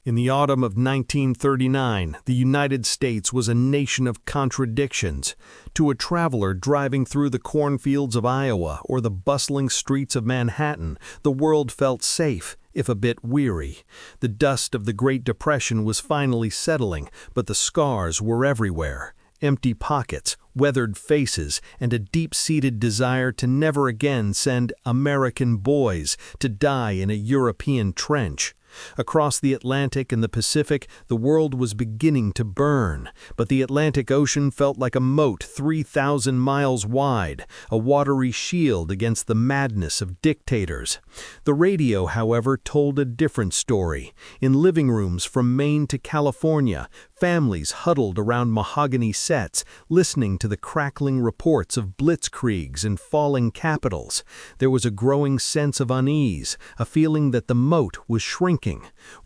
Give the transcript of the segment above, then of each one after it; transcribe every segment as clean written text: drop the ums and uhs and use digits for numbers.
In the autumn of 1939, the United States was a nation of contradictions. To a traveler driving through the cornfields of Iowa or the bustling streets of Manhattan, the world felt safe, if a bit weary. The dust of the Great Depression was finally settling, but the scars were everywhere. Empty pockets, weathered faces, and a deep-seated desire to never again send American boys to die in a European trench. Across the Atlantic and the Pacific, the world was beginning to burn, but the Atlantic Ocean felt like a moat 3,000 miles wide, a watery shield against the madness of dictators. The radio, however, told a different story. In living rooms from Maine to California, families huddled around mahogany sets, listening to the crackling reports of blitzkriegs and falling capitals. There was a growing sense of unease, a feeling that the moat was shrinking.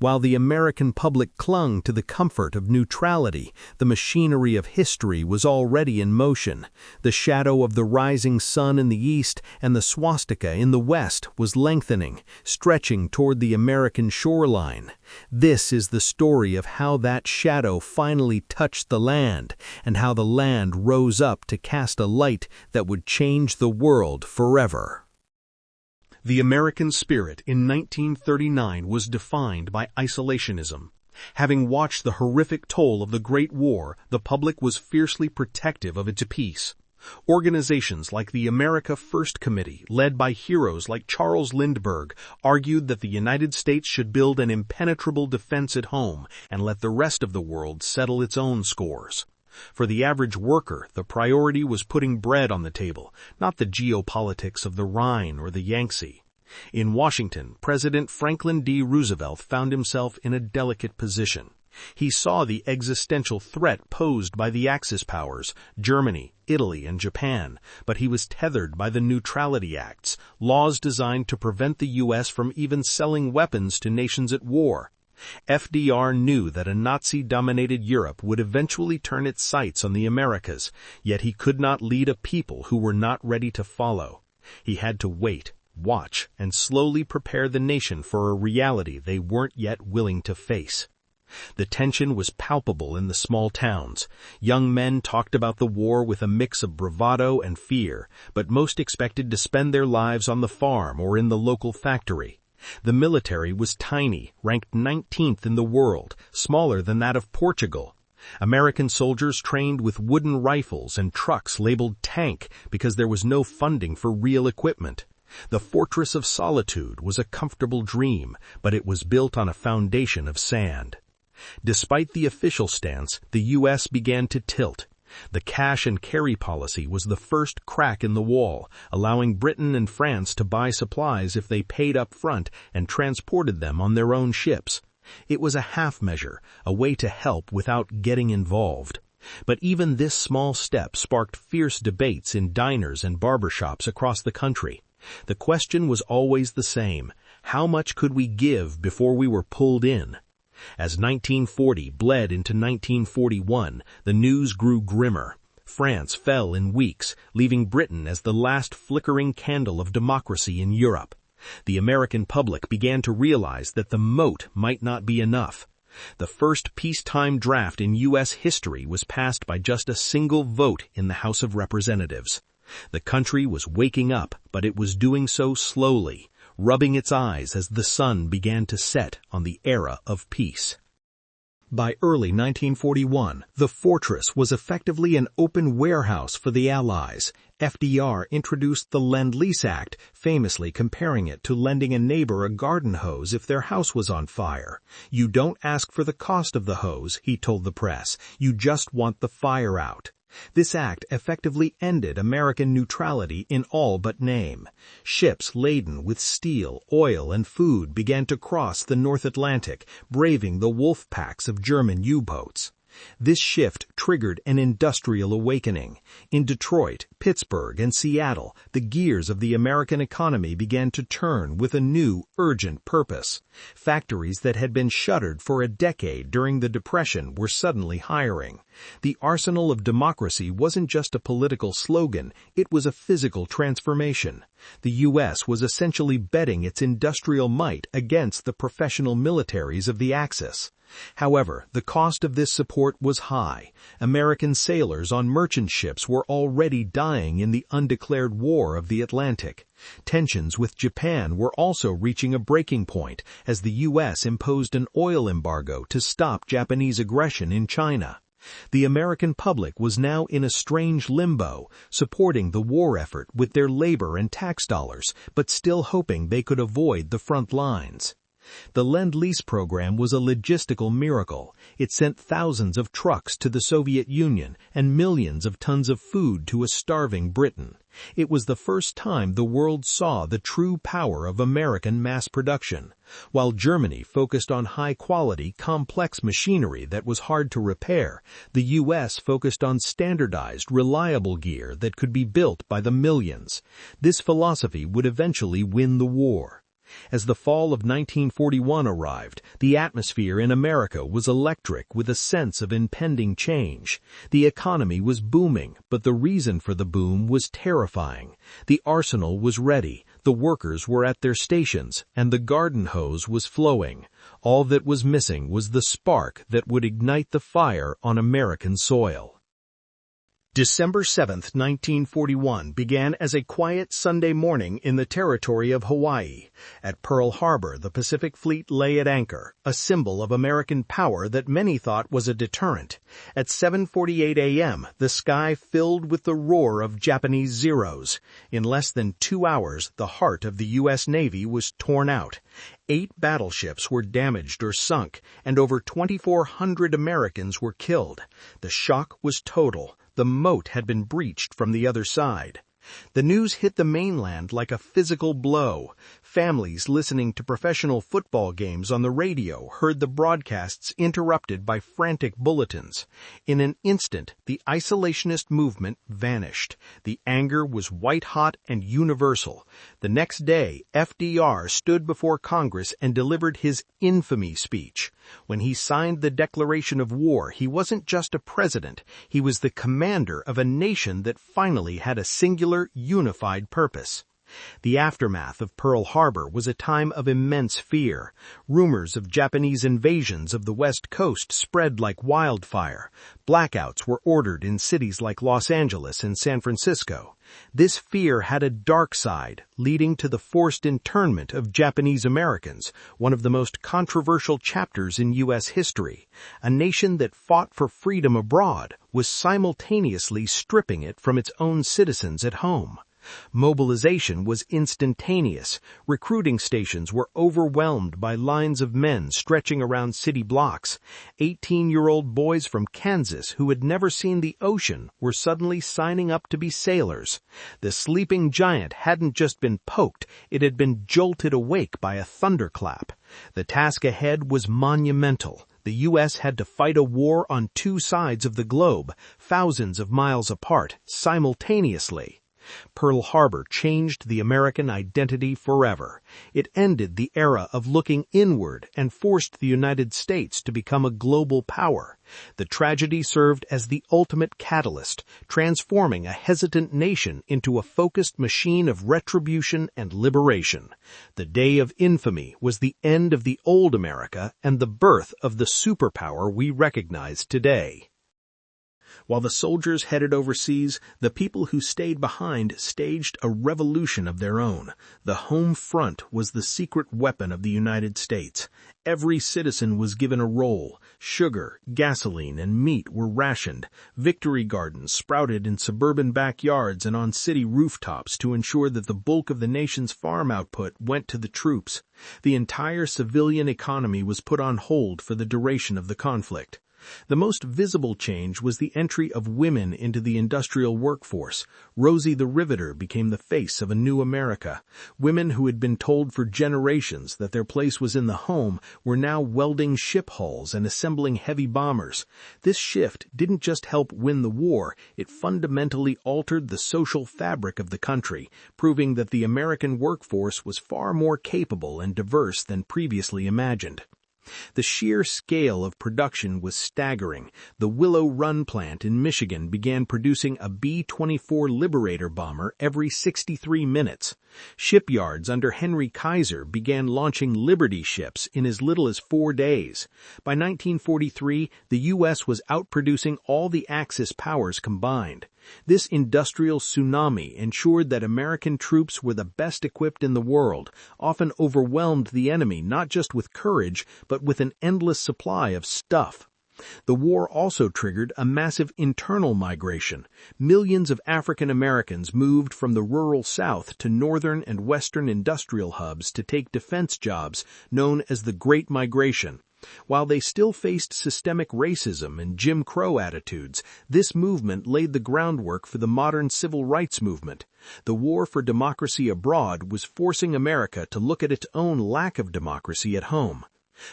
While the American public clung to the comfort of neutrality, the machinery of history was already in motion. The shadow of the rising sun in the east and the swastika in the west was lengthening, stretching toward the American shoreline. This is the story of how that shadow finally touched the land, and how the land rose up to cast a light that would change the world forever. The American spirit in 1939 was defined by isolationism. Having watched the horrific toll of the Great War, the public was fiercely protective of its peace. Organizations like the America First Committee, led by heroes like Charles Lindbergh, argued that the United States should build an impenetrable defense at home and let the rest of the world settle its own scores. For the average worker, the priority was putting bread on the table, not the geopolitics of the Rhine or the Yangtze. In Washington, President Franklin D. Roosevelt found himself in a delicate position. He saw the existential threat posed by the Axis powers, Germany, Italy, and Japan, but he was tethered by the Neutrality Acts, laws designed to prevent the U.S. from even selling weapons to nations at war. FDR knew that a Nazi-dominated Europe would eventually turn its sights on the Americas, yet he could not lead a people who were not ready to follow. He had to wait, watch, and slowly prepare the nation for a reality they weren't yet willing to face. The tension was palpable in the small towns. Young men talked about the war with a mix of bravado and fear, but most expected to spend their lives on the farm or in the local factory. The military was tiny, ranked 19th in the world, smaller than that of Portugal. American soldiers trained with wooden rifles and trucks labeled tank because there was no funding for real equipment. The Fortress of Solitude was a comfortable dream, but it was built on a foundation of sand. Despite the official stance, the U.S. began to tilt. The cash and carry policy was the first crack in the wall, allowing Britain and France to buy supplies if they paid up front and transported them on their own ships. It was a half measure, a way to help without getting involved. But even this small step sparked fierce debates in diners and barbershops across the country. The question was always the same: how much could we give before we were pulled in? As 1940 bled into 1941, the news grew grimmer. France fell in weeks, leaving Britain as the last flickering candle of democracy in Europe. The American public began to realize that the moat might not be enough. The first peacetime draft in U.S. history was passed by just a single vote in the House of Representatives. The country was waking up, but it was doing so slowly, rubbing its eyes as the sun began to set on the era of peace. By early 1941, the fortress was effectively an open warehouse for the Allies. FDR introduced the Lend-Lease Act, famously comparing it to lending a neighbor a garden hose if their house was on fire. "You don't ask for the cost of the hose," he told the press. "You just want the fire out." This act effectively ended American neutrality in all but name. Ships laden with steel, oil, and food began to cross the North Atlantic, braving the wolf packs of German U-boats. This shift triggered an industrial awakening. In Detroit, Pittsburgh, and Seattle, the gears of the American economy began to turn with a new, urgent purpose. Factories that had been shuttered for a decade during the Depression were suddenly hiring. The arsenal of democracy wasn't just a political slogan, it was a physical transformation. The U.S. was essentially betting its industrial might against the professional militaries of the Axis. However, the cost of this support was high. American sailors on merchant ships were already dying in the undeclared war of the Atlantic. Tensions with Japan were also reaching a breaking point as the U.S. imposed an oil embargo to stop Japanese aggression in China. The American public was now in a strange limbo, supporting the war effort with their labor and tax dollars, but still hoping they could avoid the front lines. The Lend-Lease program was a logistical miracle. It sent thousands of trucks to the Soviet Union and millions of tons of food to a starving Britain. It was the first time the world saw the true power of American mass production. While Germany focused on high-quality, complex machinery that was hard to repair, the U.S. focused on standardized, reliable gear that could be built by the millions. This philosophy would eventually win the war. As the fall of 1941 arrived, the atmosphere in America was electric with a sense of impending change. The economy was booming, but the reason for the boom was terrifying. The arsenal was ready, the workers were at their stations, and the garden hose was flowing. All that was missing was the spark that would ignite the fire on American soil. December 7, 1941 began as a quiet Sunday morning in the territory of Hawaii. At Pearl Harbor, the Pacific Fleet lay at anchor, a symbol of American power that many thought was a deterrent. At 7:48 a.m., the sky filled with the roar of Japanese Zeros. In less than 2 hours, the heart of the U.S. Navy was torn out. 8 battleships were damaged or sunk, and over 2,400 Americans were killed. The shock was total. The moat had been breached from the other side. The news hit the mainland like a physical blow. Families listening to professional football games on the radio heard the broadcasts interrupted by frantic bulletins. In an instant, the isolationist movement vanished. The anger was white-hot and universal. The next day, FDR stood before Congress and delivered his infamy speech. When he signed the declaration of war, he wasn't just a president. He was the commander of a nation that finally had a singular, unified purpose. The aftermath of Pearl Harbor was a time of immense fear. Rumors of Japanese invasions of the West Coast spread like wildfire. Blackouts were ordered in cities like Los Angeles and San Francisco. This fear had a dark side, leading to the forced internment of Japanese Americans, one of the most controversial chapters in U.S. history. A nation that fought for freedom abroad was simultaneously stripping it from its own citizens at home. Mobilization was instantaneous. Recruiting stations were overwhelmed by lines of men stretching around city blocks. 18-year-old boys from Kansas who had never seen the ocean were suddenly signing up to be sailors. The sleeping giant hadn't just been poked, it had been jolted awake by a thunderclap. The task ahead was monumental. The U.S. had to fight a war on 2 sides of the globe, thousands of miles apart, simultaneously. Pearl Harbor changed the American identity forever. It ended the era of looking inward and forced the United States to become a global power. The tragedy served as the ultimate catalyst, transforming a hesitant nation into a focused machine of retribution and liberation. The day of infamy was the end of the old America and the birth of the superpower we recognize today. While the soldiers headed overseas, the people who stayed behind staged a revolution of their own. The home front was the secret weapon of the United States. Every citizen was given a role. Sugar, gasoline, and meat were rationed. Victory gardens sprouted in suburban backyards and on city rooftops to ensure that the bulk of the nation's farm output went to the troops. The entire civilian economy was put on hold for the duration of the conflict. The most visible change was the entry of women into the industrial workforce. Rosie the Riveter became the face of a new America. Women who had been told for generations that their place was in the home were now welding ship hulls and assembling heavy bombers. This shift didn't just help win the war, it fundamentally altered the social fabric of the country, proving that the American workforce was far more capable and diverse than previously imagined. The sheer scale of production was staggering. The Willow Run plant in Michigan began producing a B-24 Liberator bomber every 63 minutes. Shipyards under Henry Kaiser began launching Liberty ships in as little as 4 days. By 1943, the U.S. was outproducing all the Axis powers combined. This industrial tsunami ensured that American troops were the best equipped in the world, often overwhelmed the enemy not just with courage, but with an endless supply of stuff. The war also triggered a massive internal migration. Millions of African Americans moved from the rural South to northern and western industrial hubs to take defense jobs, known as the Great Migration. While they still faced systemic racism and Jim Crow attitudes, this movement laid the groundwork for the modern civil rights movement. The war for democracy abroad was forcing America to look at its own lack of democracy at home.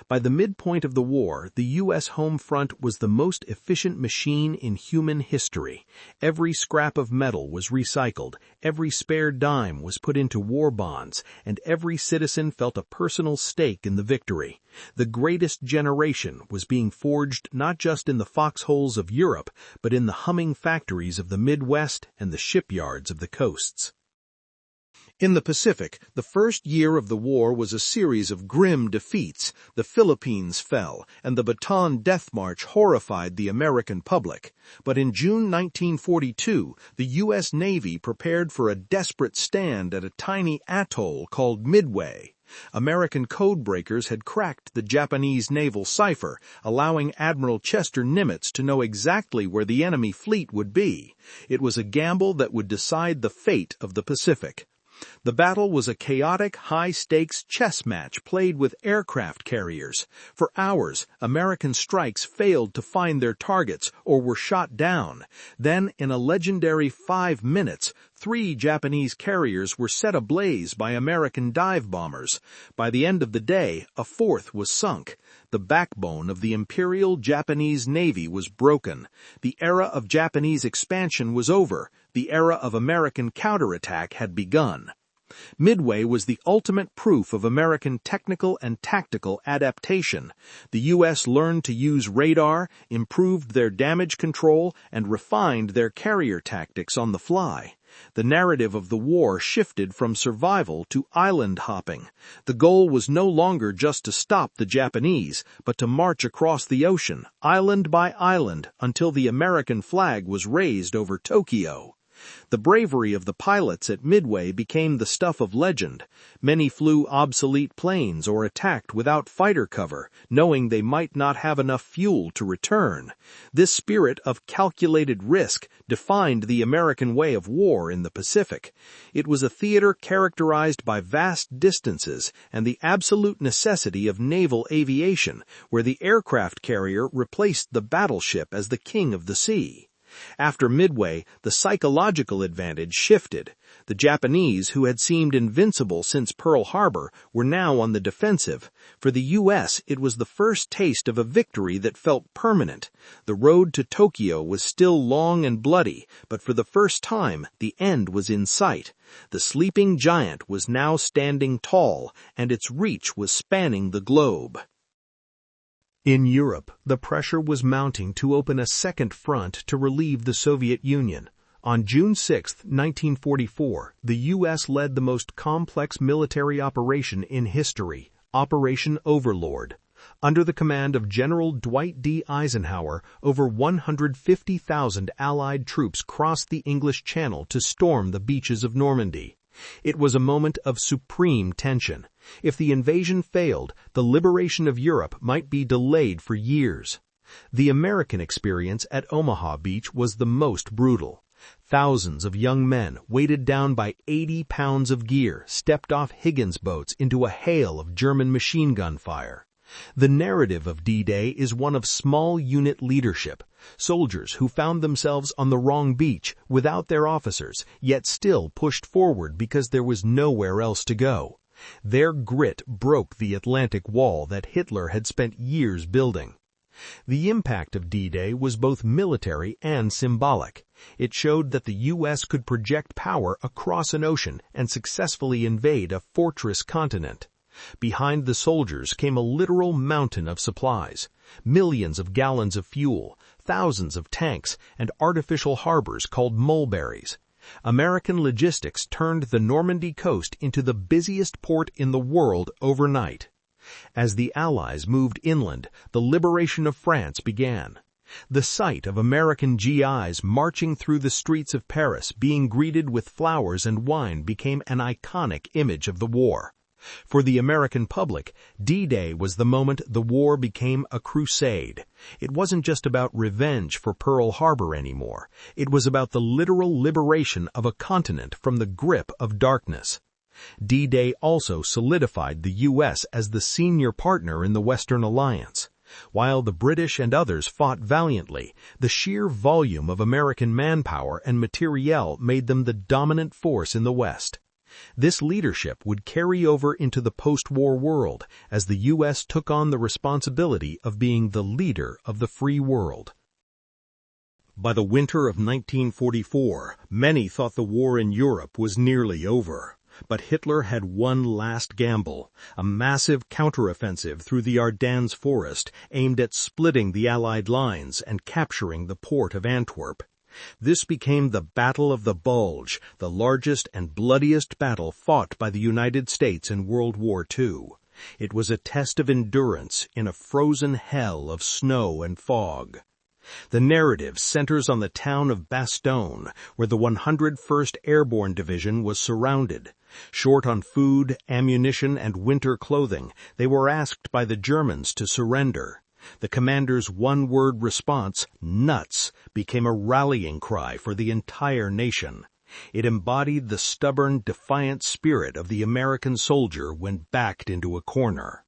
By the midpoint of the war, the U.S. home front was the most efficient machine in human history. Every scrap of metal was recycled, every spare dime was put into war bonds, and every citizen felt a personal stake in the victory. The greatest generation was being forged not just in the foxholes of Europe, but in the humming factories of the Midwest and the shipyards of the coasts. In the Pacific, the first year of the war was a series of grim defeats. The Philippines fell, and the Bataan Death March horrified the American public. But in June 1942, the U.S. Navy prepared for a desperate stand at a tiny atoll called Midway. American codebreakers had cracked the Japanese naval cipher, allowing Admiral Chester Nimitz to know exactly where the enemy fleet would be. It was a gamble that would decide the fate of the Pacific. The battle was a chaotic, high-stakes chess match played with aircraft carriers. For hours, American strikes failed to find their targets or were shot down. Then, in a legendary 5 minutes, 3 Japanese carriers were set ablaze by American dive bombers. By the end of the day, a 4th was sunk. The backbone of the Imperial Japanese Navy was broken. The era of Japanese expansion was over. The era of American counterattack had begun. Midway was the ultimate proof of American technical and tactical adaptation. The U.S. learned to use radar, improved their damage control, and refined their carrier tactics on the fly. The narrative of the war shifted from survival to island hopping. The goal was no longer just to stop the Japanese, but to march across the ocean, island by island, until the American flag was raised over Tokyo. The bravery of the pilots at Midway became the stuff of legend. Many flew obsolete planes or attacked without fighter cover, knowing they might not have enough fuel to return. This spirit of calculated risk defined the American way of war in the Pacific. It was a theater characterized by vast distances and the absolute necessity of naval aviation, where the aircraft carrier replaced the battleship as the king of the sea. After Midway, the psychological advantage shifted. The Japanese, who had seemed invincible since Pearl Harbor, were now on the defensive. For the U.S., it was the first taste of a victory that felt permanent. The road to Tokyo was still long and bloody, but for the first time, the end was in sight. The sleeping giant was now standing tall, and its reach was spanning the globe. In Europe, the pressure was mounting to open a second front to relieve the Soviet Union. On June 6, 1944, the U.S. led the most complex military operation in history, Operation Overlord. Under the command of General Dwight D. Eisenhower, over 150,000 Allied troops crossed the English Channel to storm the beaches of Normandy. It was a moment of supreme tension. If the invasion failed, the liberation of Europe might be delayed for years. The American experience at Omaha Beach was the most brutal. Thousands of young men, weighted down by 80 pounds of gear, stepped off Higgins boats into a hail of German machine gun fire. The narrative of D-Day is one of small unit leadership, soldiers who found themselves on the wrong beach without their officers, yet still pushed forward because there was nowhere else to go. Their grit broke the Atlantic Wall that Hitler had spent years building. The impact of D-Day was both military and symbolic. It showed that the U.S. could project power across an ocean and successfully invade a fortress continent. Behind the soldiers came a literal mountain of supplies, millions of gallons of fuel, thousands of tanks, and artificial harbors called mulberries. American logistics turned the Normandy coast into the busiest port in the world overnight. As the Allies moved inland, the liberation of France began. The sight of American GIs marching through the streets of Paris being greeted with flowers and wine became an iconic image of the war. For the American public, D-Day was the moment the war became a crusade. It wasn't just about revenge for Pearl Harbor anymore. It was about the literal liberation of a continent from the grip of darkness. D-Day also solidified the U.S. as the senior partner in the Western Alliance. While the British and others fought valiantly, the sheer volume of American manpower and materiel made them the dominant force in the West. This leadership would carry over into the post-war world as the U.S. took on the responsibility of being the leader of the free world. By the winter of 1944, many thought the war in Europe was nearly over. But Hitler had one last gamble, a massive counteroffensive through the Ardennes forest aimed at splitting the Allied lines and capturing the port of Antwerp. This became the Battle of the Bulge, the largest and bloodiest battle fought by the United States in World War II. It was a test of endurance in a frozen hell of snow and fog. The narrative centers on the town of Bastogne, where the 101st Airborne Division was surrounded. Short on food, ammunition, and winter clothing, they were asked by the Germans to surrender. The commander's one-word response, "nuts," became a rallying cry for the entire nation. It embodied the stubborn, defiant spirit of the American soldier when backed into a corner.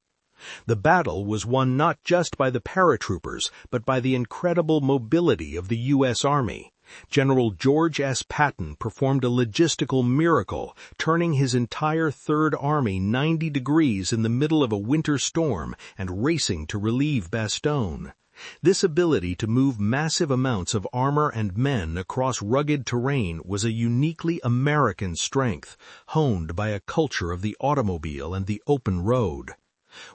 The battle was won not just by the paratroopers, but by the incredible mobility of the U.S. Army. General George S. Patton performed a logistical miracle, turning his entire Third Army 90 degrees in the middle of a winter storm and racing to relieve Bastogne. This ability to move massive amounts of armor and men across rugged terrain was a uniquely American strength, honed by a culture of the automobile and the open road.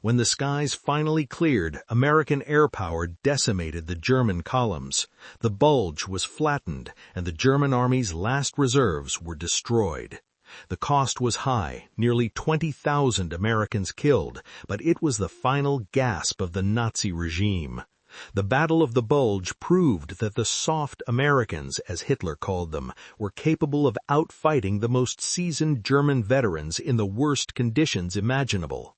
When the skies finally cleared, American air power decimated the German columns. The Bulge was flattened, and the German army's last reserves were destroyed. The cost was high, nearly 20,000 Americans killed, but it was the final gasp of the Nazi regime. The Battle of the Bulge proved that the soft Americans, as Hitler called them, were capable of outfighting the most seasoned German veterans in the worst conditions imaginable.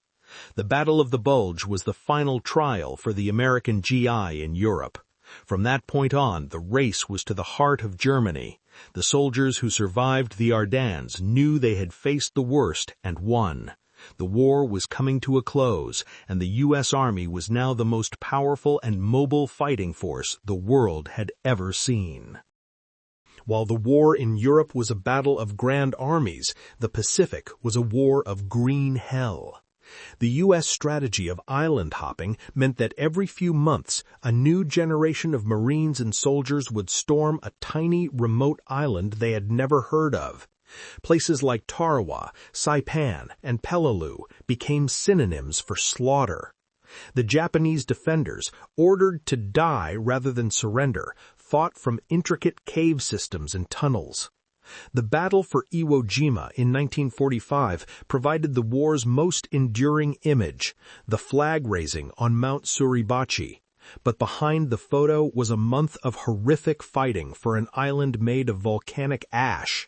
The Battle of the Bulge was the final trial for the American GI in Europe. From that point on, the race was to the heart of Germany. The soldiers who survived the Ardennes knew they had faced the worst and won. The war was coming to a close, and the U.S. Army was now the most powerful and mobile fighting force the world had ever seen. While the war in Europe was a battle of grand armies, the Pacific was a war of green hell. The U.S. strategy of island hopping meant that every few months a new generation of Marines and soldiers would storm a tiny, remote island they had never heard of. Places like Tarawa, Saipan, and Peleliu became synonyms for slaughter. The Japanese defenders, ordered to die rather than surrender, fought from intricate cave systems and tunnels. The battle for Iwo Jima in 1945 provided the war's most enduring image, the flag raising on Mount Suribachi. But behind the photo was a month of horrific fighting for an island made of volcanic ash.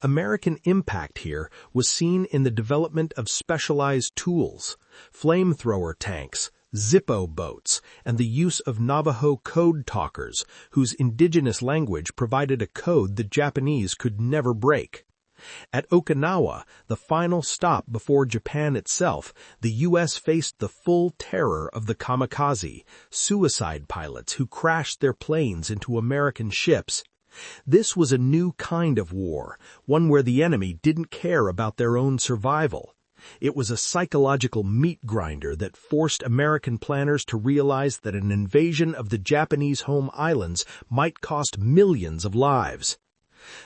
American impact here was seen in the development of specialized tools, flamethrower tanks, Zippo boats, and the use of Navajo code talkers, whose indigenous language provided a code the Japanese could never break. At Okinawa, the final stop before Japan itself, the U.S. faced the full terror of the kamikaze, suicide pilots who crashed their planes into American ships. This was a new kind of war, one where the enemy didn't care about their own survival. It was a psychological meat grinder that forced American planners to realize that an invasion of the Japanese home islands might cost millions of lives.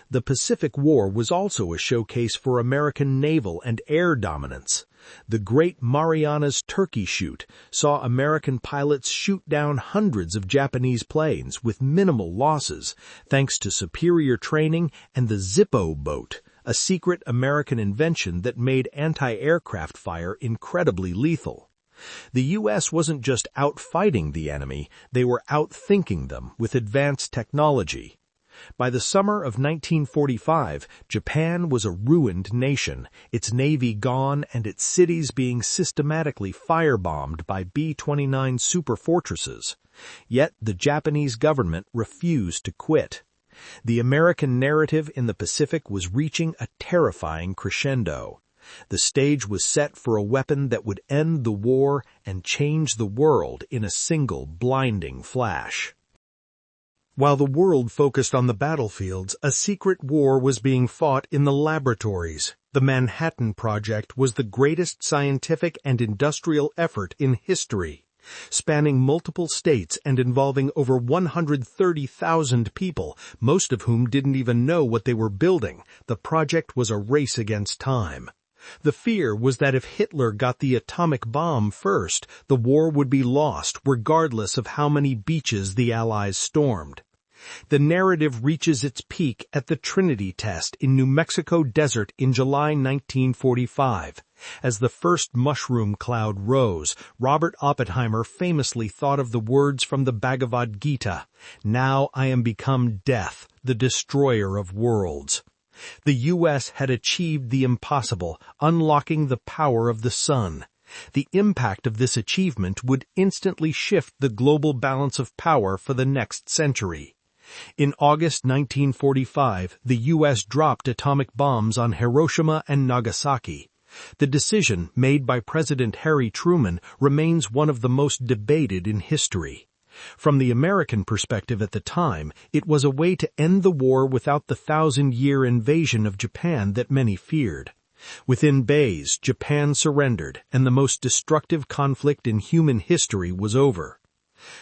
The Pacific War was also a showcase for American naval and air dominance. The Great Marianas Turkey Shoot saw American pilots shoot down hundreds of Japanese planes with minimal losses, thanks to superior training and the Zippo boat, a secret American invention that made anti-aircraft fire incredibly lethal. The U.S. wasn't just outfighting the enemy, they were outthinking them with advanced technology. By the summer of 1945, Japan was a ruined nation, its navy gone and its cities being systematically firebombed by B-29 superfortresses. Yet the Japanese government refused to quit. The American narrative in the Pacific was reaching a terrifying crescendo. The stage was set for a weapon that would end the war and change the world in a single blinding flash. While the world focused on the battlefields, a secret war was being fought in the laboratories. The Manhattan Project was the greatest scientific and industrial effort in history. Spanning multiple states and involving over 130,000 people, most of whom didn't even know what they were building, the project was a race against time. The fear was that if Hitler got the atomic bomb first, the war would be lost regardless of how many beaches the Allies stormed. The narrative reaches its peak at the Trinity test in New Mexico desert in July 1945. As the first mushroom cloud rose, Robert Oppenheimer famously thought of the words from the Bhagavad Gita, "Now I am become death, the destroyer of worlds." The U.S. had achieved the impossible, unlocking the power of the sun. The impact of this achievement would instantly shift the global balance of power for the next century. In August 1945, the U.S. dropped atomic bombs on Hiroshima and Nagasaki. The decision, made by President Harry Truman, remains one of the most debated in history. From the American perspective at the time, it was a way to end the war without the 1,000-year invasion of Japan that many feared. Within days, Japan surrendered, and the most destructive conflict in human history was over.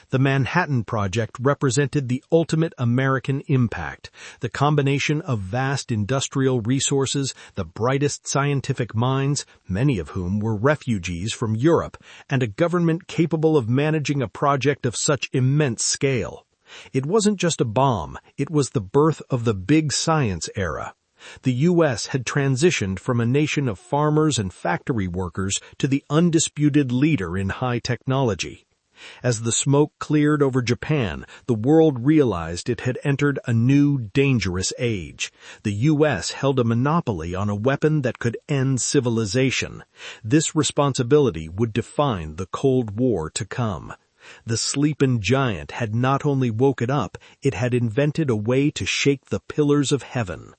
The Manhattan Project represented the ultimate American impact, the combination of vast industrial resources, the brightest scientific minds, many of whom were refugees from Europe, and a government capable of managing a project of such immense scale. It wasn't just a bomb, it was the birth of the big science era. The U.S. had transitioned from a nation of farmers and factory workers to the undisputed leader in high technology. As the smoke cleared over Japan, the world realized it had entered a new, dangerous age. The U.S. held a monopoly on a weapon that could end civilization. This responsibility would define the Cold War to come. The sleeping giant had not only woken up, it had invented a way to shake the pillars of heaven.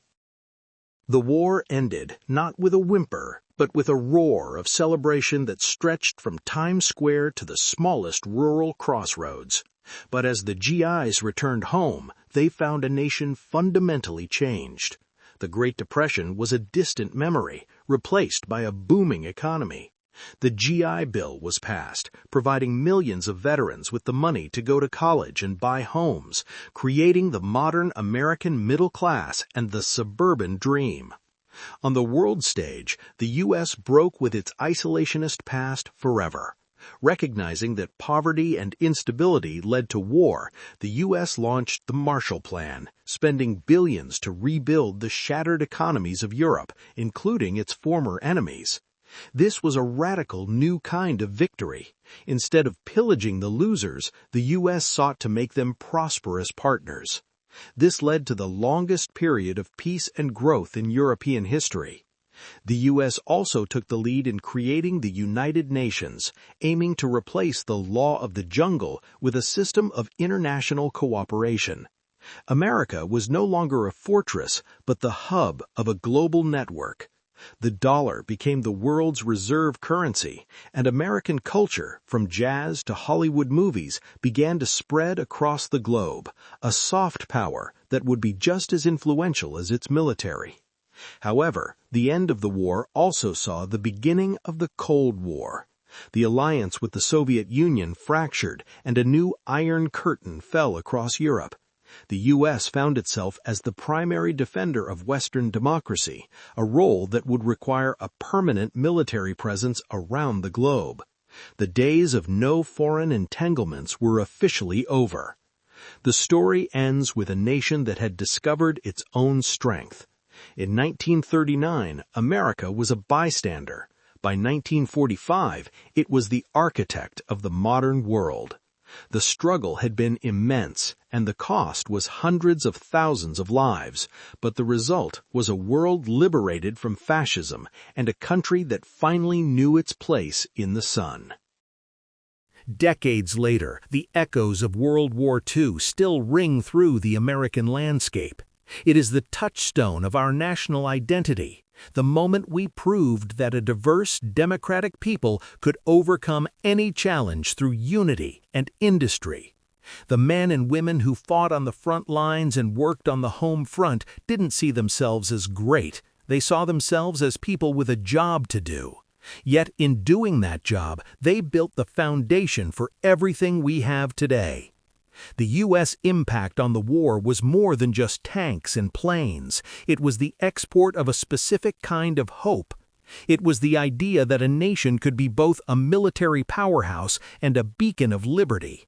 The war ended, not with a whimper, but with a roar of celebration that stretched from Times Square to the smallest rural crossroads. But as the GIs returned home, they found a nation fundamentally changed. The Great Depression was a distant memory, replaced by a booming economy. The GI Bill was passed, providing millions of veterans with the money to go to college and buy homes, creating the modern American middle class and the suburban dream. On the world stage, the U.S. broke with its isolationist past forever. Recognizing that poverty and instability led to war, the U.S. launched the Marshall Plan, spending billions to rebuild the shattered economies of Europe, including its former enemies. This was a radical new kind of victory. Instead of pillaging the losers, the U.S. sought to make them prosperous partners. This led to the longest period of peace and growth in European history. The U.S. also took the lead in creating the United Nations, aiming to replace the law of the jungle with a system of international cooperation. America was no longer a fortress, but the hub of a global network. The dollar became the world's reserve currency, and American culture, from jazz to Hollywood movies, began to spread across the globe, a soft power that would be just as influential as its military. However, the end of the war also saw the beginning of the Cold War. The alliance with the Soviet Union fractured, and a new Iron Curtain fell across Europe. The U.S. found itself as the primary defender of Western democracy, a role that would require a permanent military presence around the globe. The days of no foreign entanglements were officially over. The story ends with a nation that had discovered its own strength. In 1939, America was a bystander. By 1945, it was the architect of the modern world. The struggle had been immense, and the cost was hundreds of thousands of lives, but the result was a world liberated from fascism and a country that finally knew its place in the sun. Decades later, the echoes of World War II still ring through the American landscape. It is the touchstone of our national identity, the moment we proved that a diverse, democratic people could overcome any challenge through unity and industry. The men and women who fought on the front lines and worked on the home front didn't see themselves as great. They saw themselves as people with a job to do. Yet in doing that job, they built the foundation for everything we have today. The U.S. impact on the war was more than just tanks and planes. It was the export of a specific kind of hope. It was the idea that a nation could be both a military powerhouse and a beacon of liberty.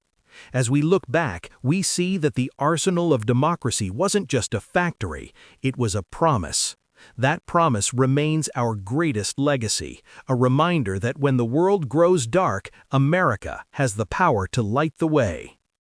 As we look back, we see that the arsenal of democracy wasn't just a factory, it was a promise. That promise remains our greatest legacy, a reminder that when the world grows dark, America has the power to light the way.